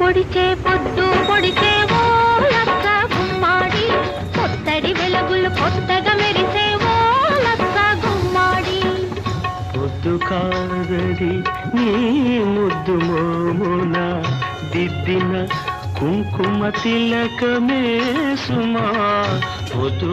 పొడిచే పొద్దు పొడిచే ఓ లక్క గుమ్మాడి కొత్తడి వెలుగులు కొత్తగా మెరిసే ఓ లక్క గుమ్మాడి పొద్దు కాదది నీ ముద్దు మోమున దిద్దిన కుంకుమ తిలకమే సుమా పొద్దు